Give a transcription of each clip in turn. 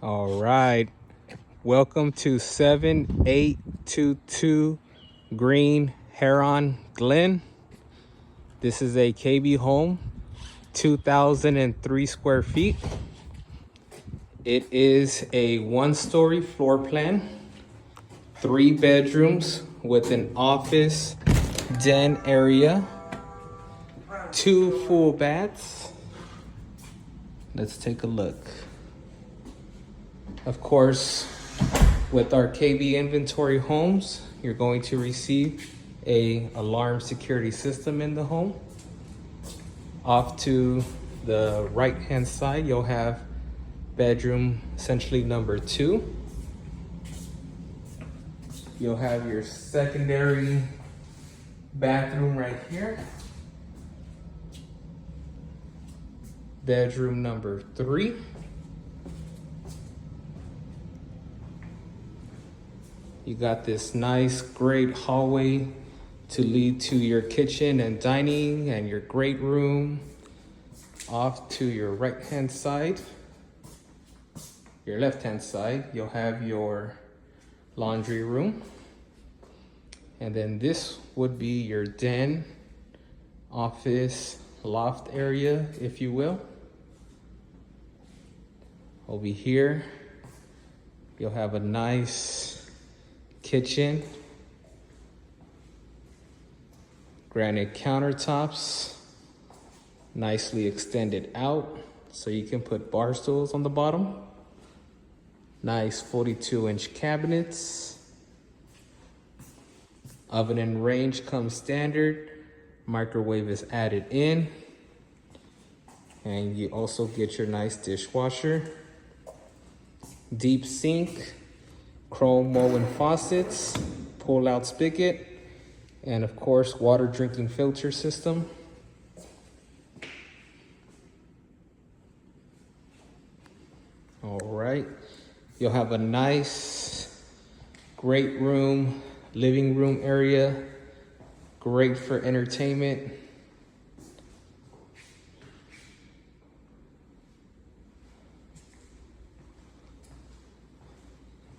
All right. Welcome to 7822 Green Heron, Glen. This is a KB home, 2,003 square feet. It is a one-story floor plan, 3 bedrooms with an office, den area, 2 full baths. Let's take a look. Of course, with our KB inventory homes, you're going to receive a alarm security system in the home. Off to the right-hand side, you'll have bedroom essentially number 2. You'll have your secondary bathroom right here. Bedroom number 3. You got this nice, great hallway to lead to your kitchen and dining and your great room. Off to your right-hand side, your left-hand side, you'll have your laundry room. And then this would be your den, office, loft area, if you will. Over here, you'll have a nice kitchen, granite countertops, nicely extended out so you can put bar stools on the bottom. Nice 42-inch cabinets. Oven and range comes standard. Microwave is added in. And you also get your nice dishwasher. Deep sink, chrome Moen faucets, pull-out spigot, and of course, water drinking filter system. All right, you'll have a nice, great room, living room area, great for entertainment.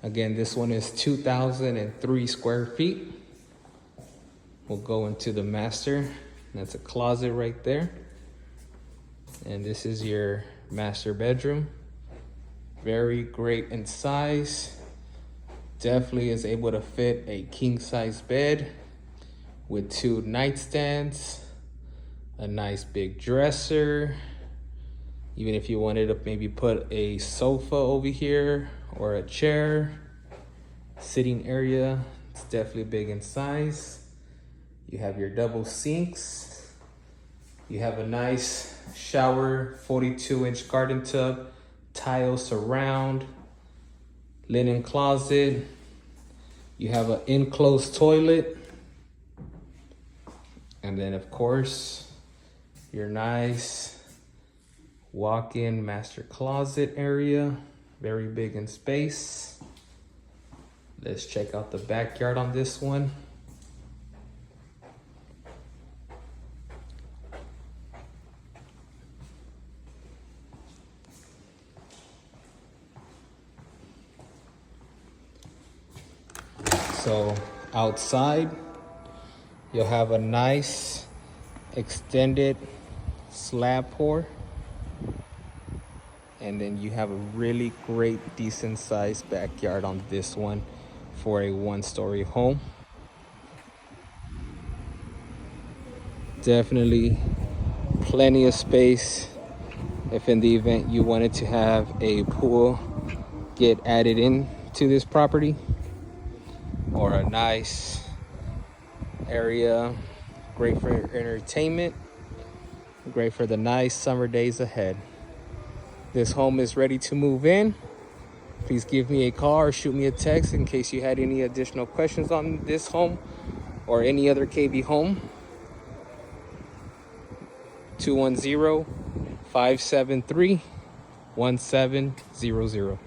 Again, this one is 2,003 square feet. We'll go into the master. That's a closet right there. And this is your master bedroom. Very great in size. Definitely is able to fit a king-size bed with 2 nightstands, a nice big dresser. Even if you wanted to maybe put a sofa over here or a chair, sitting area, it's definitely big in size. You have your double sinks. You have a nice shower, 42-inch garden tub, tile surround, linen closet. You have an enclosed toilet. And then of course, your nice walk-in master closet area, very big in space. Let's check out the backyard on this one. So outside, you'll have a nice extended slab pour. And then you have a really great, decent sized backyard on this one for a one-story home. Definitely plenty of space if in the event you wanted to have a pool get added in to this property, or a nice area, great for entertainment, great for the nice summer days ahead. This home is ready to move in. Please give me a call or shoot me a text in case you had any additional questions on this home or any other KB home. 210-573-1700.